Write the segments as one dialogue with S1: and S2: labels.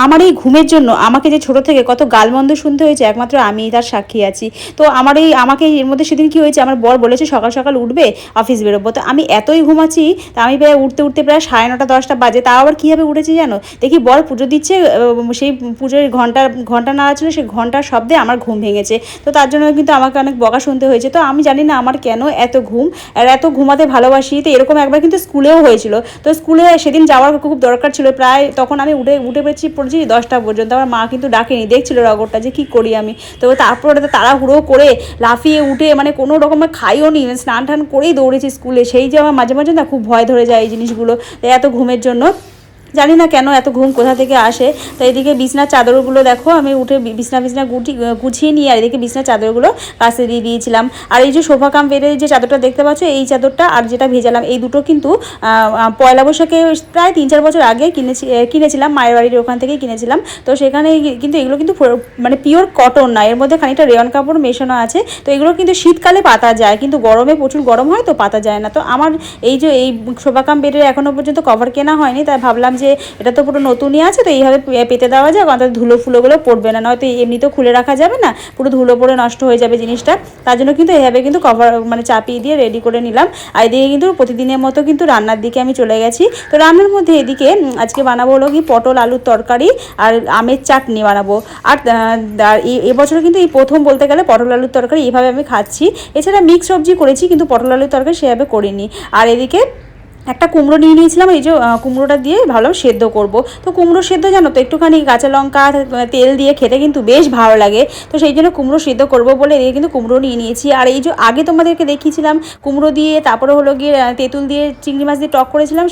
S1: আমার এই ঘুমের জন্য আমাকে যে ছোট থেকে কত গালমন্দ শুনতে হয়েছে একমাত্র আমিই তার সাক্ষী আছি। তো আমাকে এর মধ্যে সেদিন কী হয়েছে, আমার বর বলেছে সকাল সকাল উঠবে, অফিস বেরোবো। তো আমি এতই ঘুমাচ্ছি, তা আমি প্রায় উঠতে উঠতে প্রায় 9:30-10টা বাজে। তাও আবার কীভাবে উঠেছি জানো, দেখি বর পুজো দিচ্ছে, সেই পুজোর ঘন্টা নাড়া ছিল, সেই ঘন্টার শব্দে আমার ঘুম ভেঙেছে। তো তার জন্য কিন্তু আমাকে অনেক বকা শুনতে হয়েছে। তো আমি জানি না আমার কেন এত ঘুম আর এত ঘুমাতে ভালোবাসি। তো এরকম একবার কিন্তু স্কুলেও হয়েছিল। তো স্কুলে সেদিন যাওয়ার খুব দরকার ছিল, প্রায় তখন আমি উঠে পড়েছি 10টা পর্যন্ত। আমার মা কিন্তু ডাকেনি, দেখছিল রগরটা যে কী করি আমি। তো তারপরে তাড়াহুড়ো করে লাফিয়ে উঠে মানে কোনো রকমের খাইও নি, স্নান টান করেই দৌড়েছি স্কুলে। সেই যে আমার মাঝে মাঝে না খুব ভয় ধরে যায় এই জিনিসগুলো, এত ঘুমের জন্য। জানি না কেন এত ঘুম কোথা থেকে আসে। তো এদিকে বিছনার চাদরগুলো দেখো আমি উঠে বিছনা গুছিয়ে নিয়ে, আর এদিকে বিছনার চাদরগুলো কাছে দিয়ে দিয়েছিলাম। আর এই যে সোফা কাম বেডের যে চাদরটা দেখতে পাচ্ছ, এই চাদরটা আর যেটা ভেজালাম, এই দুটো কিন্তু পয়লা বৈশাখে প্রায় 3-4 বছর আগে কিনেছিলাম, মায়ের বাড়ির ওখান থেকেই কিনেছিলাম। তো সেখানে কিন্তু এগুলো কিন্তু মানে পিওর কটন না, এর মধ্যে খানিকটা রেয়ন কাপড় মেশানো আছে। তো এগুলো কিন্তু শীতকালে পাতা যায়, কিন্তু গরমে প্রচুর গরম হয়, তো পাতা যায় না। তো আমার এই যে এই সোফা কাম বেডের এখনও পর্যন্ত কভার কেনা হয়নি, তাই ভাবলাম যে এটা তো পুরো নতুনই আছে, তো এইভাবে পেতে দেওয়া যায়, অন্তত ধুলো ফুলোগুলো পড়বে না, নয়তো এমনিতেও খুলে রাখা যাবে না, পুরো ধুলো পড়ে নষ্ট হয়ে যাবে জিনিসটা। তার জন্য কিন্তু এইভাবে কিন্তু কভার মানে চাপিয়ে দিয়ে রেডি করে নিলাম। আর এদিকে কিন্তু প্রতিদিনের মতো কিন্তু রান্নার দিকে আমি চলে গেছি। তো রান্নার মধ্যে এদিকে আজকে বানাবো হলো কি পটল আলুর তরকারি আর আমের চাটনি বানাবো। আর এবছর কিন্তু এই প্রথম বলতে গেলে পটল আলুর তরকারি এইভাবে আমি খাচ্ছি। এছাড়া মিক্স সবজি করেছি, কিন্তু পটল আলুর তরকারি সেভাবে করিনি। আর এদিকে একটা কুমড়ো নিয়ে নিয়েছিলাম, এই যে কুমড়োটা দিয়ে ভালো সেদ্ধ করব। তো কুমড়ো সেদ্ধ জানো তো একটুখানি কাঁচা লঙ্কা তেল দিয়ে খেতে কিন্তু বেশ ভালো লাগে। তো সেই জন্য কুমড়ো সেদ্ধ করব বলে এদিকে কিন্তু কুমড়ো নিয়ে নিয়েছি। আর এই যে আগে তোমাদেরকে দেখিয়েছিলাম কুমড়ো দিয়ে তারপরে হলো গিয়ে তেঁতুল দিয়ে চিংড়ি মাছ দিয়ে টক করেছিলাম,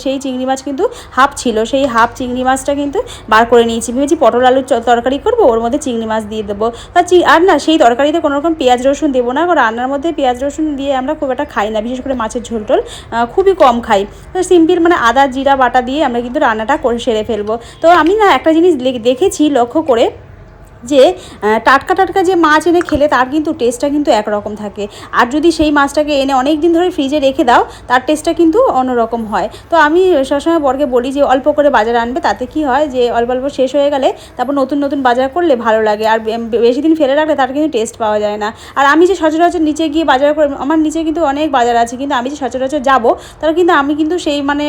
S1: সেই চিংড়ি মাছ কিন্তু হাফ ছিল, সেই হাফ চিংড়ি মাছটা কিন্তু বার করে নিয়েছি। ভেবেছি পটল আলুর তরকারি করব, ওর মধ্যে চিংড়ি মাছ দিয়ে দেবো। আর না, সেই তরকারিতে কোনো রকম পেঁয়াজ রসুন দেবো না, কারণ রান্নার মধ্যে পেঁয়াজ রসুন দিয়ে আমরা খুব একটা খাই না, বিশেষ করে মাছের ঝোল টোল খুবই কম খাই। তো সিম্পল মানে আদা জিরা বাটা দিয়ে আমরা কিন্তু রান্নাটা করে সেরে ফেলবো। তো আমি না একটা জিনিস দেখেছি লক্ষ্য করে, যে টাটকা টাটকা যে মাছ এনে খেলে তার কিন্তু টেস্টটা কিন্তু একরকম থাকে, আর যদি সেই মাছটাকে এনে অনেক দিন ধরে ফ্রিজে রেখে দাও তার টেস্টটা কিন্তু অন্যরকম হয়। তো আমি সবসময় বরকে বলি যে অল্প করে বাজার আনবে, তাতে কি হয় যে অল্প অল্প শেষ হয়ে গেলে তারপর নতুন নতুন বাজার করলে ভালো লাগে, আর বেশি দিন ফেলে রাখলে তার কিন্তু টেস্ট পাওয়া যায় না। আর আমি যে সচরাচর নিচে গিয়ে বাজার করে, আমার নিচে কিন্তু অনেক বাজার আছে, কিন্তু আমি যে সচরাচর যাবো তারা কিন্তু আমি কিন্তু সেই মানে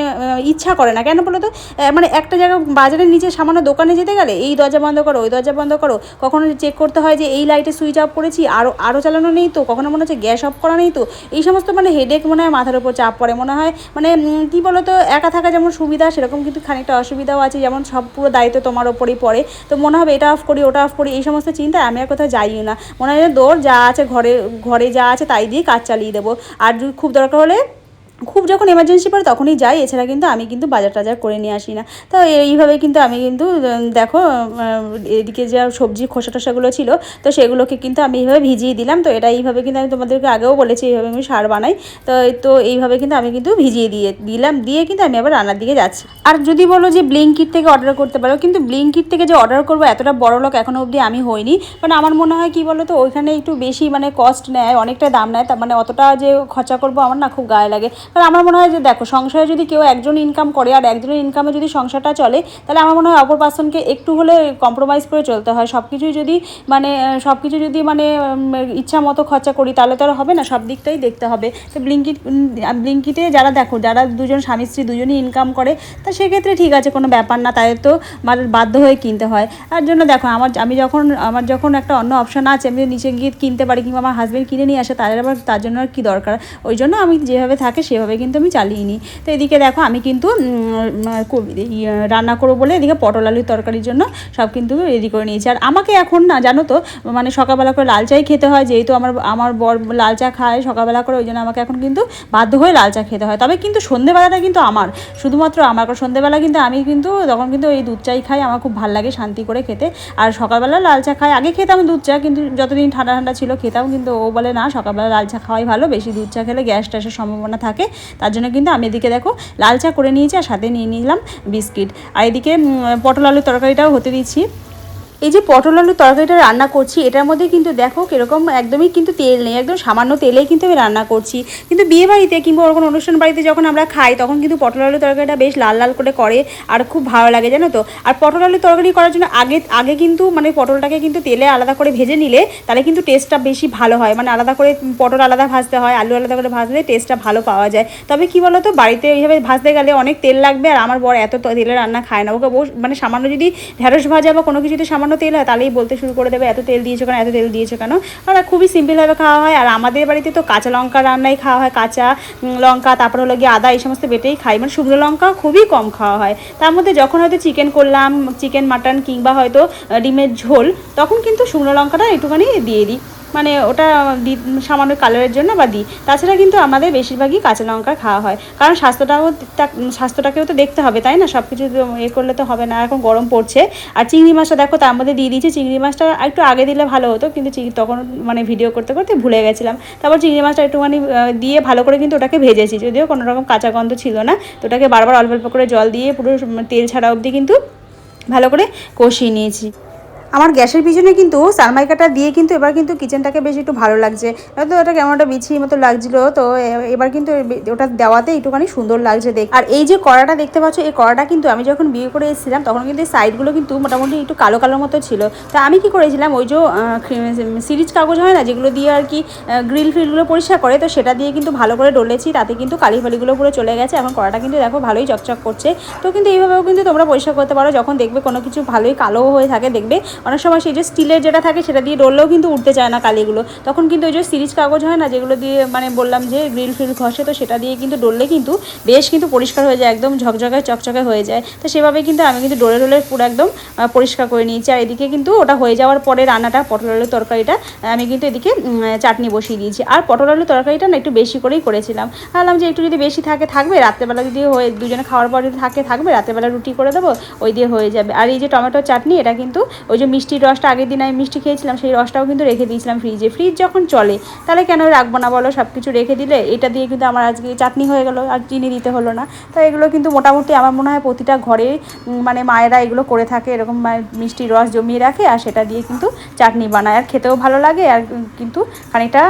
S1: ইচ্ছা করে না, কেন বলো তো, মানে একটা জায়গা বাজারের নিচে সামান্য দোকানে যেতে গেলে এই দরজা বন্ধ করো ওই দরজা বন্ধ করো, কখনো চেক করতে হয় যে এই লাইটে সুইচ অফ করেছি আরও চালানো নেই তো, কখনো মনে হচ্ছে গ্যাস অফ করা নেই তো, এই সমস্ত মানে হেডেক মনে হয় মাথার উপর চাপ পড়ে, মনে হয় মানে কী বলো তো, একা থাকা যেমন সুবিধা সেরকম কিন্তু খানিকটা অসুবিধাও আছে, যেমন সব পুরো দায়িত্ব তোমার ওপরেই পড়ে। তো মনে হবে এটা অফ করি ওটা অফ করি, এই সমস্ত চিন্তায় আমি আর কোথাও যাইও না, মনে হয় দৌড় যা আছে ঘরে যা আছে তাই দিয়ে কাজ চালিয়ে দেবো। আর খুব দরকার হলে খুব যখন এমার্জেন্সি পড়ে তখনই যাই, এছাড়া কিন্তু আমি কিন্তু বাজার টাজার করে নিয়ে আসি না। তো এইভাবে কিন্তু আমি কিন্তু দেখো এদিকে যা সবজি খোসা টোসাগুলো ছিল তো সেগুলোকে কিন্তু আমি এইভাবে ভিজিয়ে দিলাম। তো এটা এইভাবে কিন্তু আমি তোমাদেরকে আগেও বলেছি এইভাবে আমি সার বানাই। তো এইভাবে কিন্তু আমি কিন্তু ভিজিয়ে দিয়ে কিন্তু আমি আবার রান্নার দিকে যাচ্ছি। আর যদি বলো যে ব্লিঙ্কিট থেকে অর্ডার করতে পারো, কিন্তু ব্লিঙ্কিট থেকে যে অর্ডার করবো এতটা বড় লোক এখনও অবধি আমি হইনি, কারণ আমার মনে হয় কী বলো তো, ওইখানে একটু বেশি মানে কস্ট নেয়, অনেকটা দাম নেয়, তার মানে অতটা যে খরচা করবো আমার না খুব গায়ে লাগে। কারণ আমার মনে হয় যে দেখো সংসারে যদি কেউ একজন ইনকাম করে আর একজনের ইনকামে যদি সংসারটা চলে, তাহলে আমার মনে হয় অপর পার্সনকে একটু হলে কম্প্রোমাইজ করে চলতে হয়। সব কিছুই যদি মানে ইচ্ছা মতো খরচা করি তাহলে তো আর হবে না, সব দিকটাই দেখতে হবে। তো ব্লিঙ্কিটে যারা দুজন স্বামী স্ত্রী দুজনই ইনকাম করে, তা সেক্ষেত্রে ঠিক আছে, কোনো ব্যাপার না, তাদের তো বাধ্য হয়ে কিনতে হয়। তার জন্য দেখো আমার যখন একটা অন্য অপশান আছে, আমি নিচে গিয়ে কিনতে পারি, কিংবা আমার হাজব্যান্ড কিনে নিয়ে আসে, তার জন্য আর কী দরকার, ওই জন্য আমি যেভাবে থাকে সেভাবে কিন্তু আমি চালিয়ে নিই। তো এদিকে দেখো আমি কিন্তু রান্না করবো বলে এদিকে পটল আলুর তরকারির জন্য সব কিন্তু রেডি করে নিয়েছি। আর আমাকে এখন না জানো তো, মানে সকালবেলা করে লাল চাই খেতে হয়, যেহেতু আমার বর লাল চা খায় সকালবেলা করে, ওই জন্য আমাকে এখন কিন্তু বাধ্য হয়ে লাল চা খেতে হয়। তবে কিন্তু সন্ধ্যেবেলাটা কিন্তু শুধুমাত্র আমার, কারণ সন্ধ্যেবেলা কিন্তু আমি কিন্তু তখন কিন্তু এই দুধ চাই খাই, আমার খুব ভালো লাগে শান্তি করে খেতে। আর সকালবেলা লাল চা খাই, আগে খেতাম দুধ চা, কিন্তু যতদিন ঠান্ডা ঠান্ডা ছিল খেতাম, কিন্তু ও বলে না সকালবেলা লাল চা খাওয়াই ভালো, বেশি দুধ চা খেলে গ্যাস ট্যাসের সম্ভাবনা থাকে। তার জন্য কিন্তু আমি এদিকে দেখো লাল চা করে নিয়েছি, আর সাথে নিয়ে নিলাম বিস্কিট। আর এদিকে পটল আলুর তরকারিটাও হতে দিচ্ছি। এই যে পটল আলুর তরকারিটা রান্না করছি, এটার মধ্যে কিন্তু দেখো কীরকম একদমই কিন্তু তেল নেই, একদম সামান্য তেলেই কিন্তু আমি রান্না করছি। কিন্তু বিয়ে বাড়িতে কিংবা কোনো অনুষ্ঠান বাড়িতে যখন আমরা খাই তখন কিন্তু পটল আলুর তরকারিটা বেশ লাল লাল করে আর খুব ভালো লাগে জানো তো। আর পটল আলুর তরকারি করার জন্য আগে কিন্তু মানে পটলটাকে কিন্তু তেলে আলাদা করে ভেজে নিলে তাহলে কিন্তু টেস্টটা বেশি ভালো হয়, মানে আলাদা করে পটল আলাদা ভাজতে হয়, আলু আলাদা করে ভাজলে টেস্টটা ভালো পাওয়া যায়। তবে কী বলো তো, বাড়িতে এইভাবে ভাজতে গেলে অনেক তেল লাগবে, আর আমার বর এত তেলে রান্না খায় না। ওকে মানে সামান্য যদি ঢেঁড়স ভাজা বা কোনো কিছুতে সামান্য তেল হয় তাহলেই বলতে শুরু করে দেবে এত তেল দিয়েছো কেন, এত তেল দিয়েছো কেন। আর খুবই সিম্পলভাবে খাওয়া হয়। আর আমাদের বাড়িতে তো কাঁচা লঙ্কা রান্নাই খাওয়া হয়, কাঁচা লঙ্কা, তারপর হলো গিয়ে আদা, এই সমস্ত বেটেই খাই, মানে শুকনো লঙ্কা খুবই কম খাওয়া হয়। তার মধ্যে যখন হয়তো চিকেন করলাম, চিকেন মাটন কিংবা হয়তো ডিমের ঝোল, তখন কিন্তু শুকনো লঙ্কাটা একটুখানি দিয়ে দিই, মানে ওটা সামান্য কালারের জন্য বা দিই। তাছাড়া কিন্তু আমাদের বেশিরভাগই কাঁচা লঙ্কা খাওয়া হয়, কারণ স্বাস্থ্যটাকেও তো দেখতে হবে, তাই না? সব কিছু করলে তো হবে না। এখন গরম পড়ছে। আর চিংড়ি মাছটা দেখো তার মধ্যে দিয়ে দিয়েছি। চিংড়ি মাছটা একটু আগে দিলে ভালো হতো, কিন্তু তখন মানে ভিডিও করতে করতে ভুলে গেছিলাম। তারপর চিংড়ি মাছটা একটুখানি দিয়ে ভালো করে কিন্তু ওটাকে ভেজেছি, যদিও কোনো রকম কাঁচা গন্ধ ছিল না। তো ওটাকে বারবার অল্প অল্প করে জল দিয়ে পুরো তেল ছাড়া অবধি কিন্তু ভালো করে কষিয়ে নিয়েছি। আমার গ্যাসের পিছনে কিন্তু সারমাইকাটা দিয়ে কিন্তু এবার কিন্তু কিচেনটাকে বেশ একটু ভালো লাগছে। হয়তো ওটা কেমন একটা বিছির মতো লাগছিল, তো এবার কিন্তু ওটা দেওয়াতে একটুখানি সুন্দর লাগছে দেখ। আর এই যে কড়াটা দেখতে পাচ্ছ, এই কড়াটা কিন্তু আমি যখন বিয়ে করে এসেছিলাম তখন কিন্তু এই সাইডগুলো কিন্তু মোটামুটি একটু কালো কালোর মতো ছিল। তো আমি কি করেছিলাম, ওই যে সিরিজ কাগজ হয় না, যেগুলো দিয়ে আর কি গ্রিল ফিলগুলো পরিষ্কার করে, তো সেটা দিয়ে কিন্তু ভালো করে ডলেছি, তাতে কিন্তু কালি ফালিগুলো পুরো চলে গেছে। এখন কড়াটা কিন্তু দেখো ভালোই চকচক করছে। তো কিন্তু এইভাবেও কিন্তু তোমরা পরিষ্কার করতে পারো, যখন দেখবে কোনো কিছু ভালোই কালো হয়ে থাকে, দেখবে অনেক সময় সেই যে স্টিলের যেটা থাকে সেটা দিয়ে ডললেও কিন্তু উঠতে চায় না কালিগুলো, তখন কিন্তু ওই যে সিরিজ কাগজ হয় না, যেগুলো দিয়ে মানে বললাম যে গ্রিল ফিল ঘষে, তো সেটা দিয়ে কিন্তু ডললে কিন্তু বেশ কিন্তু পরিষ্কার হয়ে যায়, একদম ঝকঝকে চকচকে হয়ে যায়। তো সেভাবে কিন্তু আমি কিন্তু ডলে পুরো একদম পরিষ্কার করে নিয়েছি। আর এদিকে কিন্তু ওটা হয়ে যাওয়ার পরে রান্নাটা, পটল আলুর তরকারিটা আমি কিন্তু এদিকে চাটনি বসিয়ে দিয়েছি। আর পটল আলুর তরকারিটা না একটু বেশি করেই করেছিলাম, ভাবলাম যে একটু যদি বেশি থাকবে রাত্রেবেলা, যদি হয়ে দুজনে খাওয়ার পর যদি থাকবে রাত্রেবেলা রুটি করে দেবো, ওই দিয়ে হয়ে যাবে। আর এই যে টমেটোর চাটনি, এটা কিন্তু ওই যে মিষ্টির রসটা, আগের দিন আমি মিষ্টি খেয়েছিলাম, সেই রসটাও কিন্তু রেখে দিয়েছিলাম ফ্রিজে। ফ্রিজ যখন চলে তাহলে কেন রাখবো না বলো, সব কিছু রেখে দিলে। এটা দিয়ে কিন্তু আমার আজকে চাটনি হয়ে গেলো, আর চিনি দিতে হলো না। তো এগুলো কিন্তু মোটামুটি আমার মনে হয় প্রতিটা ঘরে মানে মায়েরা এগুলো করে থাকে, এরকম মিষ্টির রস জমিয়ে রাখে আর সেটা দিয়ে কিন্তু চাটনি বানায়, আর খেতেও ভালো লাগে, আর কিন্তু খানিকটা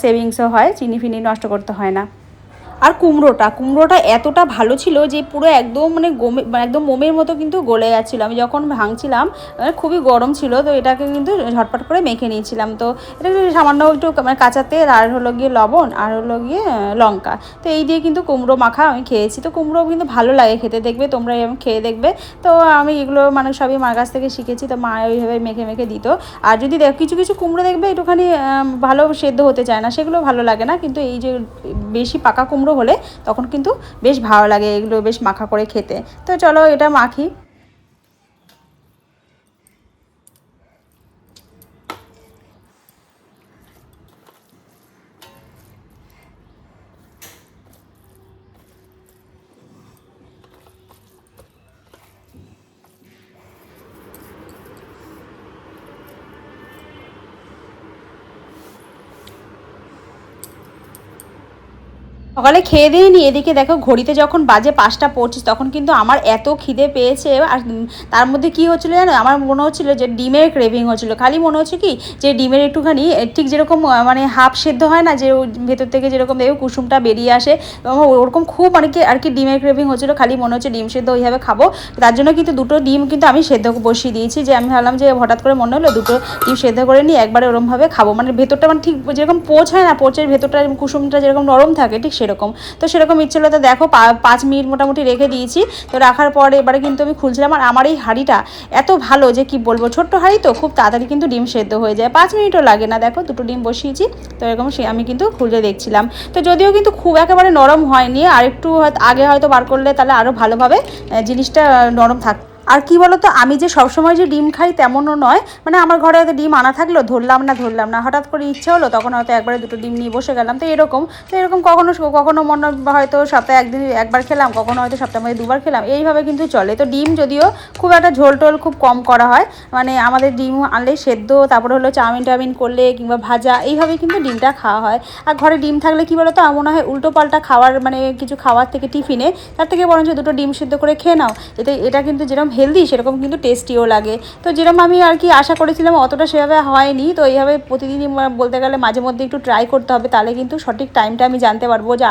S1: সেভিংসও হয়, চিনি ফিনি নষ্ট করতে হয় না। আর কুমড়োটা এতটা ভালো ছিল যে পুরো একদম মানে একদম মোমের মতো কিন্তু গলে যাচ্ছিলো। আমি যখন ভাঙছিলাম খুবই গরম ছিল, তো এটাকে কিন্তু ঝটপট করে মেখে নিয়েছিলাম। তো এটা সামান্য একটু মানে কাঁচা তেল, আর হলো গিয়ে লবণ, আর হলো গিয়ে লঙ্কা, তো এই দিয়ে কিন্তু কুমড়ো মাখা আমি খেয়েছি। তো কুমড়ো কিন্তু ভালো লাগে খেতে, দেখবে তোমরা এরকম খেয়ে দেখবে। তো আমি এগুলো মানে সবই মার কাছ থেকে শিখেছি, তো মা ওইভাবে মেখে দিত। আর যদি কিছু কিছু কুমড়ো দেখবে একটুখানি ভালো সেদ্ধ হতে চায় না, সেগুলো ভালো লাগে না, কিন্তু এই যে বেশি পাকা কুমড়ো হলে তখন কিন্তু বেশ ভালো লাগে এগুলো বেশ মাখা করে খেতে। তো চলো এটা মাখি। সকালে খেয়ে দিয়ে নি, এদিকে দেখো ঘড়িতে যখন বাজে 5টা 25 তখন কিন্তু আমার এত খিদে পেয়েছে। আর তার মধ্যে কি হচ্ছিলো জানো, আমার মনে হচ্ছিলো যে ডিমের ক্রেভিং হচ্ছিলো। খালি মনে হচ্ছে কি যে ডিমের একটুখানি ঠিক যেরকম মানে হাফ সেদ্ধ হয় না, যে ভেতর থেকে যেরকম দেখো কুসুমটা বেরিয়ে আসে, ওরকম খুব মানে কি আর কি ডিমের ক্রেভিং হচ্ছিলো। খালি মনে হচ্ছে ডিম সেদ্ধ ওইভাবে খাবো। তার জন্য কিন্তু 2টো ডিম কিন্তু আমি সেদ্ধ বসিয়ে দিয়েছি, যে আমি ভাবলাম যে হঠাৎ করে মনে হলো 2টো ডিম সেদ্ধ করে নিয়ে একবারে ওরমভাবে খাবো, মানে ভেতরটা মানে ঠিক যেরকম পোচ হয় না, পোচের ভেতরটা কুসুমটা যেরকম নরম থাকে ঠিক সেরকম। তো সেরকম ইচ্ছে হলো, তো দেখো 5 মিনিট মোটামুটি রেখে দিয়েছি। তো রাখার পরে এবারে কিন্তু আমি খুলছিলাম, আর আমার এই হাঁড়িটা এত ভালো যে কি বলবো, ছোট্ট হাঁড়ি তো খুব তাড়াতাড়ি কিন্তু ডিম সেদ্ধ হয়ে যায়, 5 মিনিটও লাগে না। দেখো 2টো ডিম বসিয়েছি, তো এরকম আমি কিন্তু খুলে দেখছিলাম। তো যদিও কিন্তু খুব একেবারে নরম হয়নি, আর একটু আগে হয়তো বার করলে তাহলে আরও ভালোভাবে জিনিসটা নরম থাকতো। আর কি বলো তো, আমি যে সবসময় যে ডিম খাই তেমনও নয়, মানে আমার ঘরে হয়তো ডিম আনা থাকলো, ধরলাম না, হঠাৎ করে ইচ্ছে হলো, তখন হয়তো একবারে 2টো ডিম নিয়ে বসে গেলাম। তো এরকম কখনো মনে হয়তো সপ্তাহে একবার খেলাম, কখনো হয়তো সপ্তাহে মধ্যে 2বার খেলাম, এইভাবে কিন্তু চলে। তো ডিম যদিও খুব একটা ঝোল টোল খুব কম করা হয়, মানে আমাদের ডিম আনলে সেদ্ধ, তারপরে হলো চাউমিন করলে কিংবা ভাজা, এইভাবে কিন্তু ডিমটা খাওয়া হয়। আর ঘরে ডিম থাকলে কি বলো তো, আমার মনে হয় উল্টো পাল্টা খাওয়ার মানে কিছু খাওয়ার থেকে টিফিনে, তার থেকে বরঞ্চ 2টো ডিম সেদ্ধ করে খেয়ে নাও, এটা কিন্তু যেরকম হেলদি সেরকম কিন্তু টেস্টিও লাগে। তো যেরকম আমি আর কি আশা করেছিলাম অতটা সেভাবে হয়নি। তো এইভাবে প্রতিদিনই বলতে গেলে মাঝে মধ্যে একটু ট্রাই করতে হবে, তাহলে কিন্তু সঠিক টাইমটা আমি জানতে পারবো যে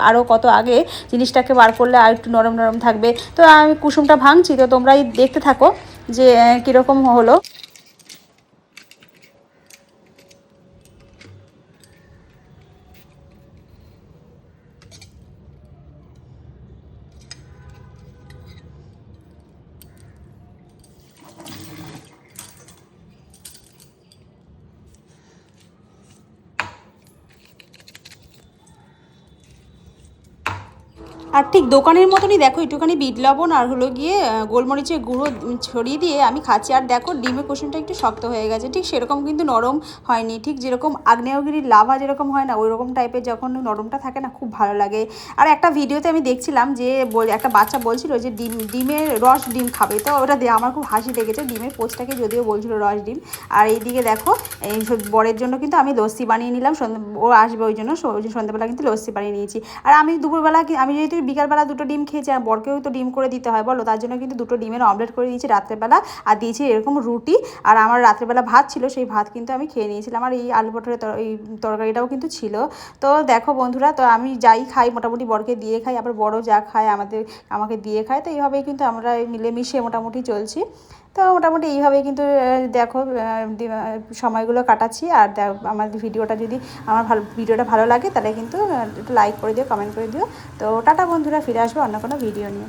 S1: আরও কত আগে জিনিসটাকে বার করলে আর একটু নরম নরম থাকবে। তো আমি কুসুমটা ভাঙছি, তো তোমরাই দেখতে থাকো যে কীরকম হলো। আর ঠিক দোকানের মতনই দেখো একটুখানি বিট লবণ আর হলো গিয়ে গোলমরিচের গুঁড়ো ছড়িয়ে দিয়ে আমি খাচ্ছি। আর দেখো ডিমের কুসুমটা একটু শক্ত হয়ে গেছে, ঠিক সেরকম কিন্তু নরম হয়নি। ঠিক যেরকম আগ্নেয়গিরির লাভা যেরকম হয় না, ওই রকম টাইপের যখন নরমটা থাকে না, খুব ভালো লাগে। আর একটা ভিডিওতে আমি দেখছিলাম যে একটা বাচ্চা বলছিল যে ডিমের রস ডিম খাবে, তো ওটা দিয়ে আমার খুব হাসি লেগেছে। ডিমের পোচটাকে যদিও বলছিল রস ডিম। আর এইদিকে দেখো এই বরের জন্য কিন্তু আমি লস্যি বানিয়ে নিলাম, ও আসবে ওই জন্য সন্ধ্যাবেলা কিন্তু লস্যি বানিয়ে নিয়েছি। আর আমি দুপুরবেলা আমি যেহেতু বিকালবেলা দুটো ডিম খেয়েছি, আর বরকেও তো ডিম করে দিতে হয় বলো, তার জন্য কিন্তু দুটো ডিমের অমলেট করে দিয়েছি রাত্রেবেলা, আর দিয়েছি এরকম রুটি। আর আমার রাত্রেবেলা ভাত ছিল, সেই ভাত কিন্তু আমি খেয়ে নিয়েছিলাম। আর এই আলু পটলের এই তরকারিটাও কিন্তু ছিল। তো দেখো বন্ধুরা, তো আমি যাই খাই মোটামুটি বরকে দিয়ে খাই, আবার বড়ও যা খায় আমাকে দিয়ে খায়। তো এইভাবেই কিন্তু আমরা মিলেমিশে মোটামুটি চলছি। তো মোটামুটি এইভাবেই কিন্তু দেখো সময়গুলো কাটাচ্ছি। আর আমার ভিডিওটা ভালো লাগে তাহলে কিন্তু একটু লাইক করে দিও, কমেন্ট করে দিও। তো টাটা বন্ধুরা, ফিরে আসবো অন্য কোনো ভিডিও নিয়ে।